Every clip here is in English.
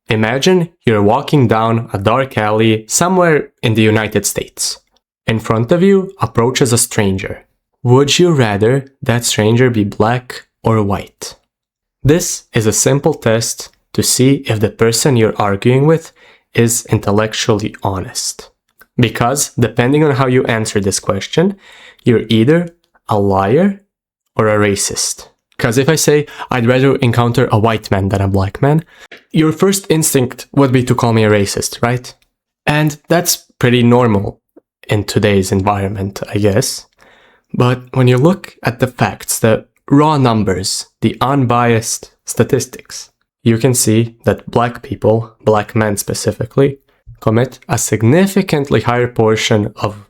Imagine you're walking down a dark alley somewhere in the United States. In front of you approaches a stranger. Would you rather that stranger be black or white? This is a simple test to see if the person you're arguing with is intellectually honest. Because depending on how you answer this question, you're either a liar or a racist. Because if I say, I'd rather encounter a white man than a black man, your first instinct would be to call me a racist, right? And that's pretty normal in today's environment, I guess. But when you look at the facts, the raw numbers, the unbiased statistics, you can see that black people, black men specifically, commit a significantly higher portion of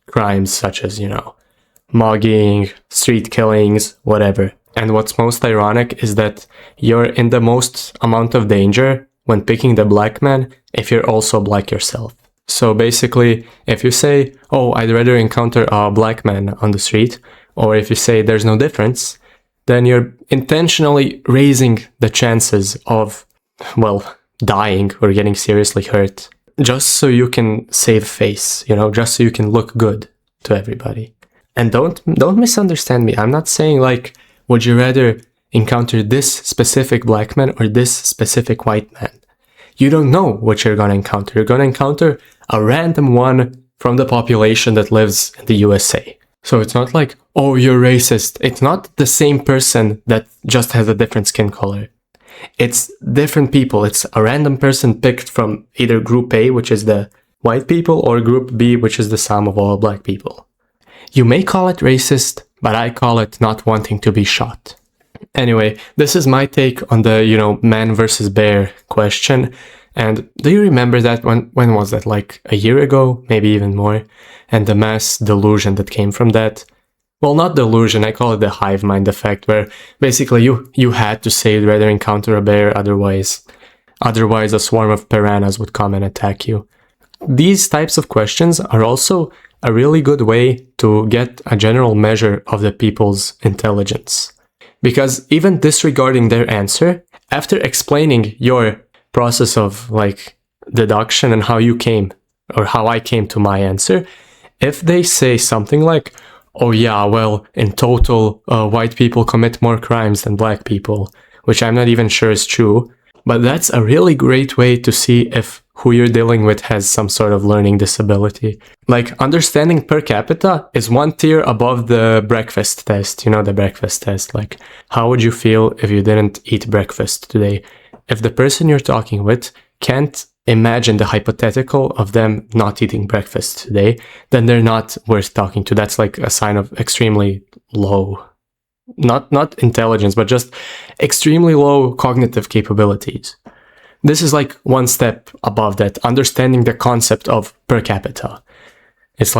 crimes such as, mugging, street killings, whatever. And what's most ironic is that you're in the most amount of danger when picking the black man if you're also black yourself. So basically, if you say, oh, I'd rather encounter a black man on the street, or if you say there's no difference, then you're intentionally raising the chances of, dying or getting seriously hurt, just so you can save face, just so you can look good to everybody. And don't misunderstand me. I'm not saying would you rather encounter this specific black man or this specific white man? You don't know what you're going to encounter. You're going to encounter a random one from the population that lives in the USA. So it's not like, oh, you're racist. It's not the same person that just has a different skin color. It's different people. It's a random person picked from either group A, which is the white people, or group B, which is the sum of all black people. You may call it racist, but I call it not wanting to be shot. Anyway, this is my take on the, man versus bear question. And do you remember that? When was that? A year ago? Maybe even more? And the mass delusion that came from that? Well, not delusion, I call it the hive mind effect, where basically you had to say you'd rather encounter a bear, otherwise a swarm of piranhas would come and attack you. These types of questions are also a really good way to get a general measure of the people's intelligence. Because even disregarding their answer, after explaining your process of deduction and how you came, or how I came to my answer, if they say something like, oh yeah, well, in total, white people commit more crimes than black people, which I'm not even sure is true, but that's a really great way to see if who you're dealing with has some sort of learning disability. Understanding per capita is one tier above the breakfast test. The breakfast test. How would you feel if you didn't eat breakfast today? If the person you're talking with can't imagine the hypothetical of them not eating breakfast today, then they're not worth talking to. That's a sign of extremely low, not intelligence, but just extremely low cognitive capabilities. This is one step above that, understanding the concept of per capita. It's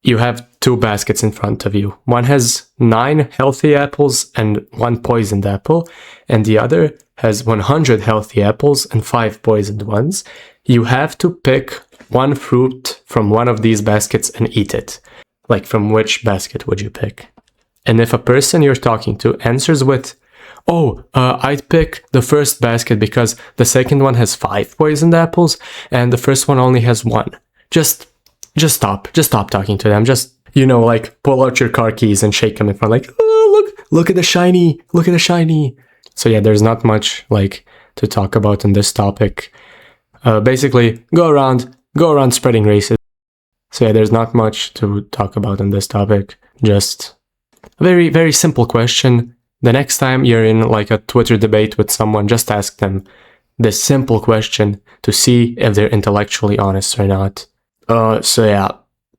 you have two baskets in front of you. One has 9 healthy apples and 1 poisoned apple, and the other has 100 healthy apples and 5 poisoned ones. You have to pick one fruit from one of these baskets and eat it. From which basket would you pick? And if a person you're talking to answers with, I'd pick the first basket because the second one has 5 poisoned apples and the first one only has 1. Just stop talking to them. Just, pull out your car keys and shake them in front, oh, look at the shiny. So yeah, there's not much, to talk about on this topic. Basically, go around spreading racism. So yeah, there's not much to talk about on this topic. Just a very, very simple question. The next time you're in a Twitter debate with someone, just ask them this simple question to see if they're intellectually honest or not. So yeah,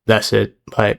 that's it. Bye.